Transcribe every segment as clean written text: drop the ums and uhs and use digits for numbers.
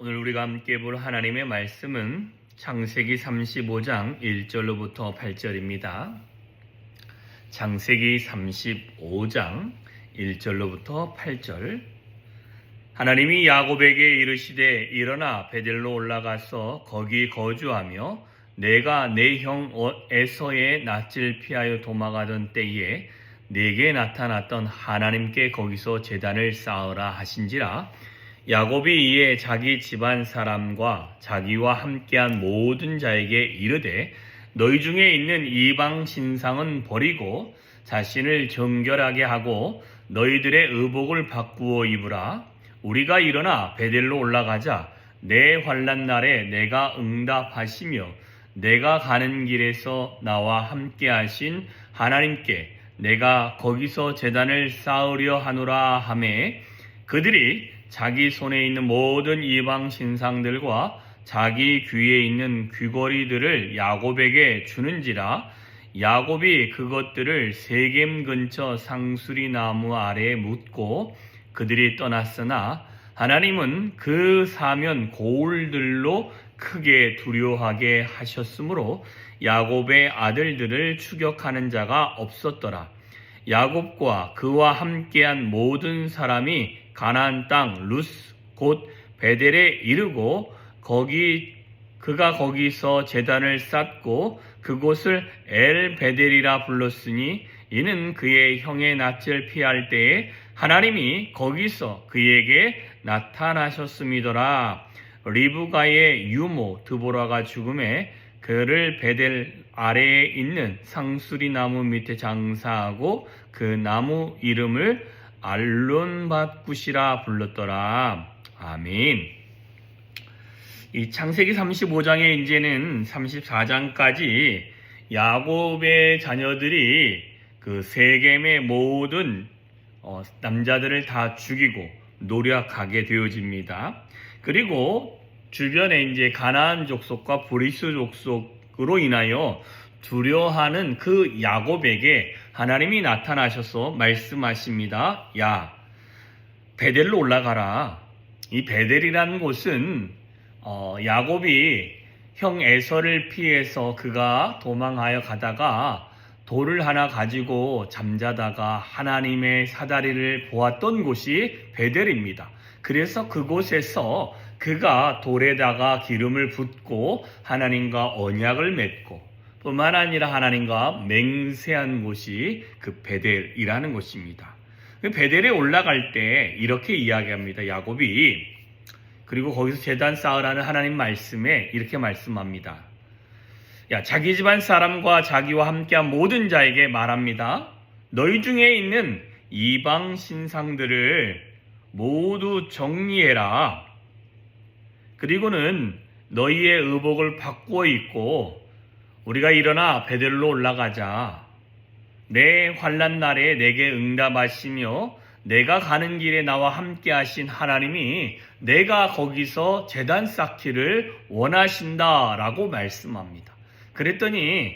오늘 우리가 함께 볼 하나님의 말씀은 창세기 35장 1절로부터 8절입니다. 창세기 35장 1절로부터 8절. 하나님이 야곱에게 이르시되 일어나 베델로 올라가서 거기 거주하며 내가 내 형 에서의 낯을 피하여 도망하던 때에 내게 나타났던 하나님께 거기서 제단을 쌓으라 하신지라. 야곱이 이에 자기 집안 사람과 자기와 함께한 모든 자에게 이르되 너희 중에 있는 이방 신상은 버리고 자신을 정결하게 하고 너희들의 의복을 바꾸어 입으라. 우리가 일어나 베델로 올라가자. 내 환난 날에 내가 응답하시며 내가 가는 길에서 나와 함께 하신 하나님께 내가 거기서 제단을 쌓으려 하노라 하매 그들이 자기 손에 있는 모든 이방 신상들과 자기 귀에 있는 귀걸이들을 야곱에게 주는지라. 야곱이 그것들을 세겜 근처 상수리 나무 아래에 묻고 그들이 떠났으나 하나님은 그 사면 고울들로 크게 두려워하게 하셨으므로 야곱의 아들들을 추격하는 자가 없었더라. 야곱과 그와 함께한 모든 사람이 가나안 땅 루스 곧 베델에 이르고 그가 거기서 제단을 쌓고 그곳을 엘 베델이라 불렀으니 이는 그의 형의 낯을 피할 때에 하나님이 거기서 그에게 나타나셨음이더라. 리브가의 유모 드보라가 죽음에 그를 베델 아래에 있는 상수리 나무 밑에 장사하고 그 나무 이름을 알론밧굿이라 불렀더라. 아멘. 이 창세기 35장에 이제는 34장까지 야곱의 자녀들이 그 세겜의 모든 남자들을 다 죽이고 노력하게 되어집니다. 그리고 주변에 이제 가나안 족속과 브리스 족속으로 인하여 두려워하는 그 야곱에게 하나님이 나타나셔서 말씀하십니다. 야, 베델로 올라가라. 이 베델이라는 곳은 야곱이 형 에서를 피해서 그가 도망하여 가다가 돌을 하나 가지고 잠자다가 하나님의 사다리를 보았던 곳이 베델입니다. 그래서 그곳에서 그가 돌에다가 기름을 붓고 하나님과 언약을 맺고 뿐만 아니라 하나님과 맹세한 곳이 그 베델이라는 곳입니다. 베델에 올라갈 때 이렇게 이야기합니다. 야곱이. 그리고 거기서 제단 쌓으라는 하나님 말씀에 이렇게 말씀합니다. 자기 집안 사람과 자기와 함께한 모든 자에게 말합니다. 너희 중에 있는 이방 신상들을 모두 정리해라. 그리고는 너희의 의복을 바꾸어 입고 우리가 일어나 베델로 올라가자. 내 환난 날에 내게 응답하시며 내가 가는 길에 나와 함께 하신 하나님이 내가 거기서 제단 쌓기를 원하신다라고 말씀합니다. 그랬더니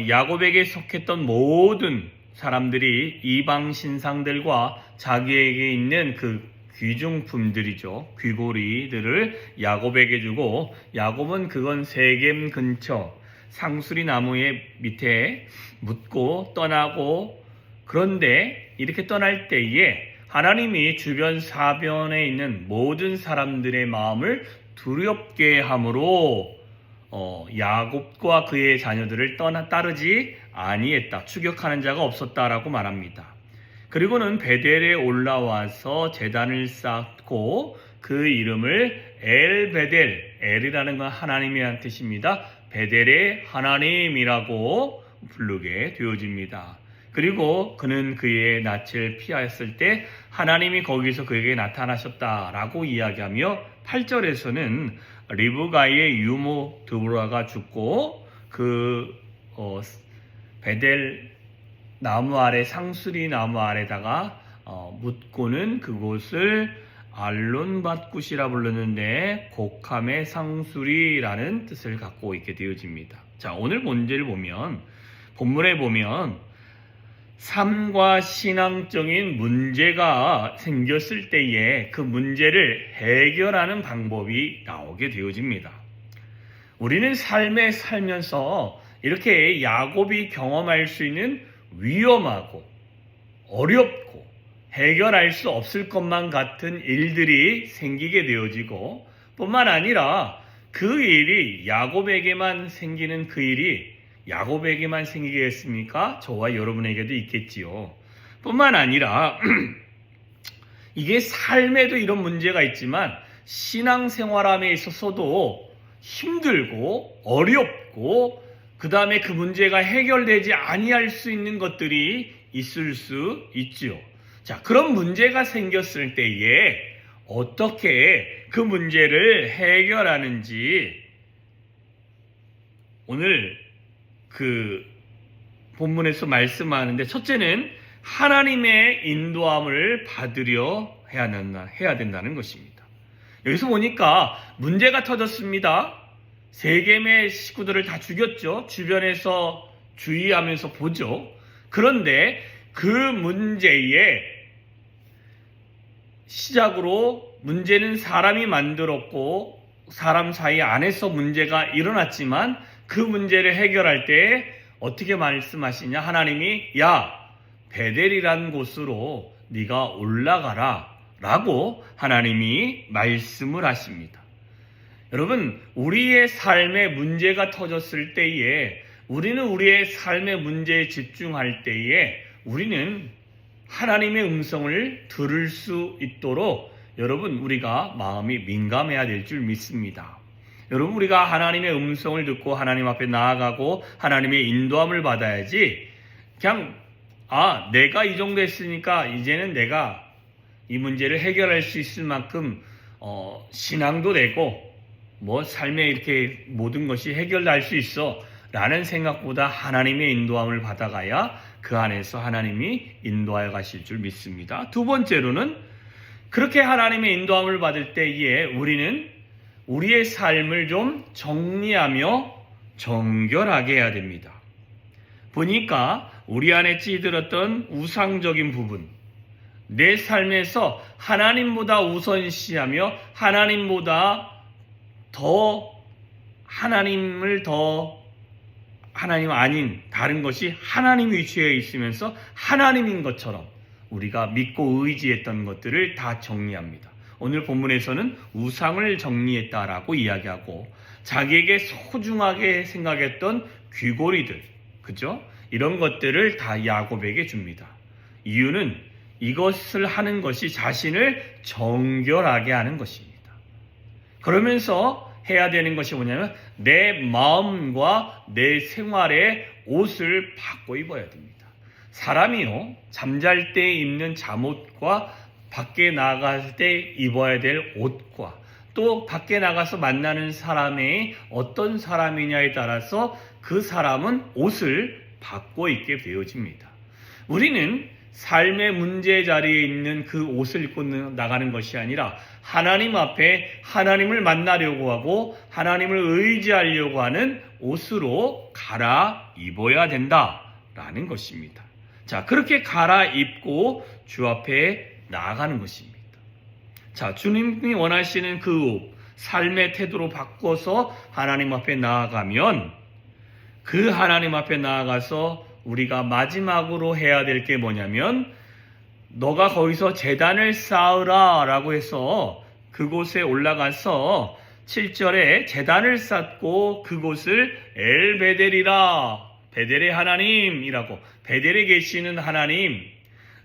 야곱에게 속했던 모든 사람들이 이방 신상들과 자기에게 있는 그 귀중품들이죠. 귀고리들을 야곱에게 주고 야곱은 그건 세겜 근처 상수리 나무의 밑에 묻고 떠나고 그런데 이렇게 떠날 때에 하나님이 주변 사변에 있는 모든 사람들의 마음을 두렵게 함으로 야곱과 그의 자녀들을 따르지 아니했다. 추격하는 자가 없었다라고 말합니다. 그리고는 베델에 올라와서 제단을 쌓고 그 이름을 엘 베델, 엘이라는 건 하나님이라는 뜻입니다. 베델의 하나님이라고 부르게 되어집니다. 그리고 그는 그의 낯을 피하였을 때 하나님이 거기서 그에게 나타나셨다라고 이야기하며 8절에서는 리브가의 유모 드보라가 죽고 그 베델 나무 아래 상수리 나무 아래다가 묻고는 그곳을 알론밧굿이라 불렀는데 곡함의 상수리라는 뜻을 갖고 있게 되어집니다. 자, 오늘 본문을 보면 본문에 보면 삶과 신앙적인 문제가 생겼을 때에 그 문제를 해결하는 방법이 나오게 되어집니다. 우리는 삶에 살면서 이렇게 야곱이 경험할 수 있는 위험하고 어렵고 해결할 수 없을 것만 같은 일들이 생기게 되어지고, 뿐만 아니라 그 일이 야곱에게만 생기는 그 일이 야곱에게만 생기겠습니까? 저와 여러분에게도 있겠지요. 뿐만 아니라 이게 삶에도 이런 문제가 있지만 신앙생활함에 있어서도 힘들고 어렵고, 그 다음에 그 문제가 해결되지 아니할 수 있는 것들이 있을 수 있지요. 자, 그런 문제가 생겼을 때에 어떻게 그 문제를 해결하는지 오늘 그 본문에서 말씀하는데, 첫째는 하나님의 인도함을 받으려 해야 된다는 것입니다. 여기서 보니까 문제가 터졌습니다. 세겜의 식구들을 다 죽였죠. 주변에서 주의하면서 보죠. 그런데 그 문제의 시작으로, 문제는 사람이 만들었고 사람 사이 안에서 문제가 일어났지만 그 문제를 해결할 때 어떻게 말씀하시냐? 하나님이 야, 베델이라는 곳으로 네가 올라가라 라고 하나님이 말씀을 하십니다. 여러분, 우리의 삶에 문제가 터졌을 때에, 우리는 우리의 삶의 문제에 집중할 때에 우리는 하나님의 음성을 들을 수 있도록 여러분, 우리가 마음이 민감해야 될 줄 믿습니다. 여러분, 우리가 하나님의 음성을 듣고 하나님 앞에 나아가고 하나님의 인도함을 받아야지, 그냥 내가 이 정도 했으니까 이제는 내가 이 문제를 해결할 수 있을 만큼 신앙도 되고 삶에 이렇게 모든 것이 해결될 수 있어 라는 생각보다 하나님의 인도함을 받아가야 그 안에서 하나님이 인도하여 가실 줄 믿습니다. 두 번째로는, 그렇게 하나님의 인도함을 받을 때에 우리는 우리의 삶을 좀 정리하며 정결하게 해야 됩니다. 보니까 우리 안에 찌들었던 우상적인 부분, 내 삶에서 하나님보다 우선시하며 하나님보다 하나님 아닌 다른 것이 하나님 위치에 있으면서 하나님인 것처럼 우리가 믿고 의지했던 것들을 다 정리합니다. 오늘 본문에서는 우상을 정리했다라고 이야기하고, 자기에게 소중하게 생각했던 귀고리들, 그죠? 이런 것들을 다 야곱에게 줍니다. 이유는 이것을 하는 것이 자신을 정결하게 하는 것입니다. 그러면서 해야 되는 것이 뭐냐면 내 마음과 내 생활의 옷을 바꿔 입어야 됩니다. 사람이요, 잠잘 때 입는 잠옷과 밖에 나갈 때 입어야 될 옷과 또 밖에 나가서 만나는 사람이 어떤 사람이냐에 따라서 그 사람은 옷을 바꿔 입게 되어집니다. 우리는 삶의 문제 자리에 있는 그 옷을 입고 나가는 것이 아니라 하나님 앞에 하나님을 만나려고 하고 하나님을 의지하려고 하는 옷으로 갈아입어야 된다라는 것입니다. 자, 그렇게 갈아입고 주 앞에 나아가는 것입니다. 자, 주님이 원하시는 그 옷, 삶의 태도로 바꿔서 하나님 앞에 나아가면, 그 하나님 앞에 나아가서 우리가 마지막으로 해야 될 게 뭐냐면, 너가 거기서 제단을 쌓으라 라고 해서 그곳에 올라가서 7절에 제단을 쌓고 그곳을 엘베델이라, 베델의 하나님이라고, 베델에 계시는 하나님,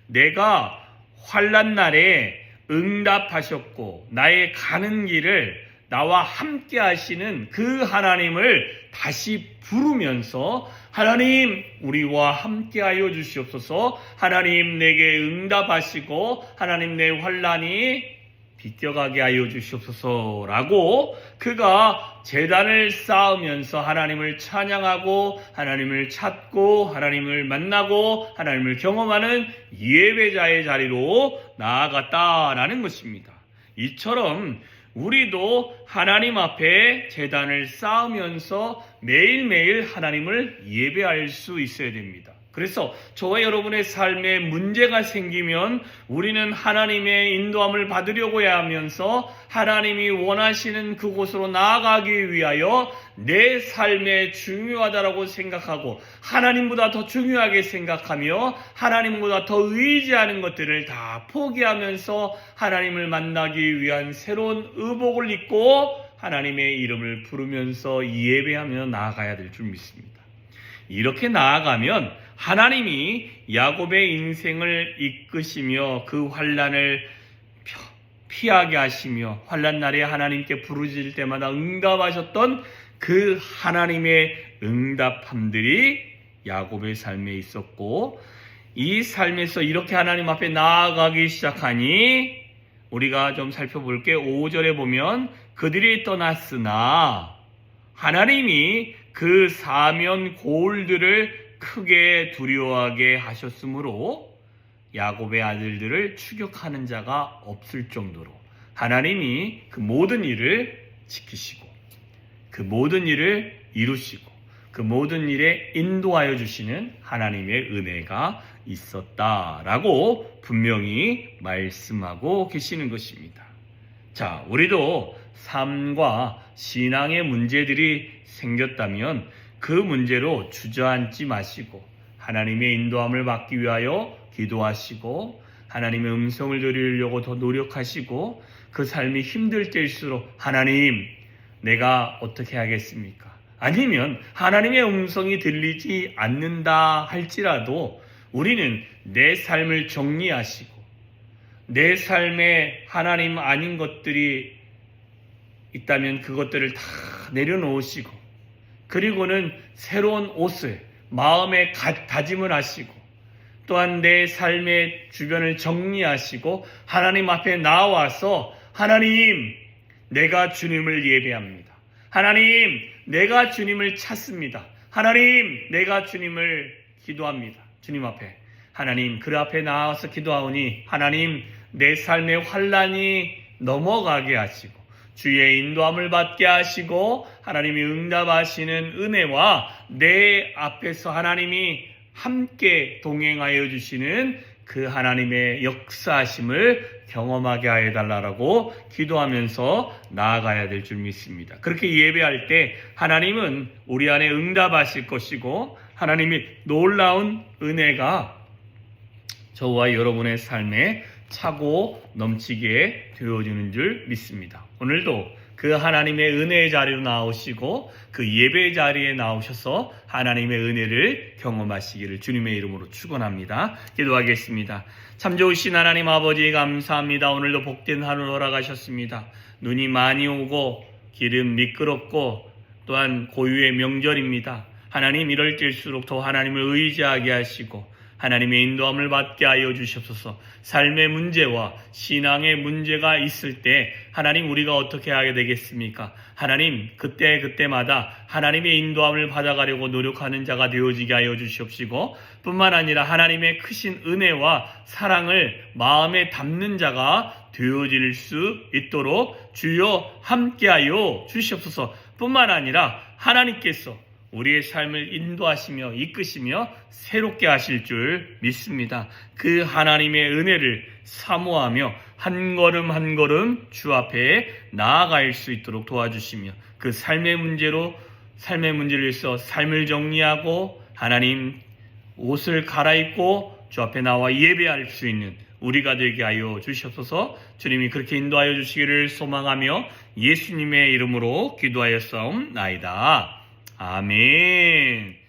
내가 환난 날에 응답하셨고 나의 가는 길을 나와 함께 하시는 그 하나님을 다시 부르면서, 하나님 우리와 함께 하여 주시옵소서, 하나님 내게 응답하시고 하나님 내 환난이 비껴가게 하여 주시옵소서 라고 그가 제단을 쌓으면서 하나님을 찬양하고 하나님을 찾고 하나님을 만나고 하나님을 경험하는 예배자의 자리로 나아갔다라는 것입니다. 이처럼 우리도 하나님 앞에 제단을 쌓으면서 매일매일 하나님을 예배할 수 있어야 됩니다. 그래서 저와 여러분의 삶에 문제가 생기면 우리는 하나님의 인도함을 받으려고 해야 하면서 하나님이 원하시는 그곳으로 나아가기 위하여 내 삶에 중요하다라고 생각하고 하나님보다 더 중요하게 생각하며 하나님보다 더 의지하는 것들을 다 포기하면서 하나님을 만나기 위한 새로운 의복을 입고 하나님의 이름을 부르면서 예배하며 나아가야 될 줄 믿습니다. 이렇게 나아가면 하나님이 야곱의 인생을 이끄시며 그 환난을 피하게 하시며 환난 날에 하나님께 부르짖을 때마다 응답하셨던 그 하나님의 응답함들이 야곱의 삶에 있었고, 이 삶에서 이렇게 하나님 앞에 나아가기 시작하니 우리가 좀 살펴볼게. 5절에 보면 그들이 떠났으나 하나님이 그 사면 고울들을 크게 두려워하게 하셨으므로 야곱의 아들들을 추격하는 자가 없을 정도로 하나님이 그 모든 일을 지키시고 그 모든 일을 이루시고 그 모든 일에 인도하여 주시는 하나님의 은혜가 있었다라고 분명히 말씀하고 계시는 것입니다. 자, 우리도 삶과 신앙의 문제들이 생겼다면 그 문제로 주저앉지 마시고 하나님의 인도함을 받기 위하여 기도하시고 하나님의 음성을 들으려고 더 노력하시고 그 삶이 힘들 때일수록 하나님, 내가 어떻게 하겠습니까? 아니면 하나님의 음성이 들리지 않는다 할지라도 우리는 내 삶을 정리하시고 내 삶에 하나님 아닌 것들이 있다면 그것들을 다 내려놓으시고 그리고는 새로운 옷을 마음에 다짐을 하시고 또한 내 삶의 주변을 정리하시고 하나님 앞에 나와서 하나님, 내가 주님을 예배합니다. 하나님, 내가 주님을 찾습니다. 하나님, 내가 주님을 기도합니다. 주님 앞에, 하나님, 그 앞에 나와서 기도하오니 하나님, 내 삶의 환난이 넘어가게 하시고 주의 인도함을 받게 하시고 하나님이 응답하시는 은혜와 내 앞에서 하나님이 함께 동행하여 주시는 그 하나님의 역사하심을 경험하게 하여 달라고 기도하면서 나아가야 될 줄 믿습니다. 그렇게 예배할 때 하나님은 우리 안에 응답하실 것이고 하나님이 놀라운 은혜가 저와 여러분의 삶에 차고 넘치게 되어주는 줄 믿습니다. 오늘도 그 하나님의 은혜의 자리로 나오시고 그 예배의 자리에 나오셔서 하나님의 은혜를 경험하시기를 주님의 이름으로 축원합니다. 기도하겠습니다. 참 좋으신 하나님 아버지 감사합니다. 오늘도 복된 하루 허락하셨습니다. 눈이 많이 오고 길은 미끄럽고 또한 고유의 명절입니다. 하나님, 이럴 때일수록 더 하나님을 의지하게 하시고 하나님의 인도함을 받게 하여 주시옵소서. 삶의 문제와 신앙의 문제가 있을 때 하나님, 우리가 어떻게 하게 되겠습니까? 하나님, 그때마다 하나님의 인도함을 받아가려고 노력하는 자가 되어지게 하여 주시옵시고 뿐만 아니라 하나님의 크신 은혜와 사랑을 마음에 담는 자가 되어질 수 있도록 주여 함께하여 주시옵소서. 뿐만 아니라 하나님께서 우리의 삶을 인도하시며 이끄시며 새롭게 하실 줄 믿습니다. 그 하나님의 은혜를 사모하며 한 걸음 한 걸음 주 앞에 나아갈 수 있도록 도와주시며 그 삶의 문제를 위해서 삶을 정리하고 하나님 옷을 갈아입고 주 앞에 나와 예배할 수 있는 우리가 되게 하여 주시옵소서. 주님이 그렇게 인도하여 주시기를 소망하며 예수님의 이름으로 기도하였사옵나이다. 아멘.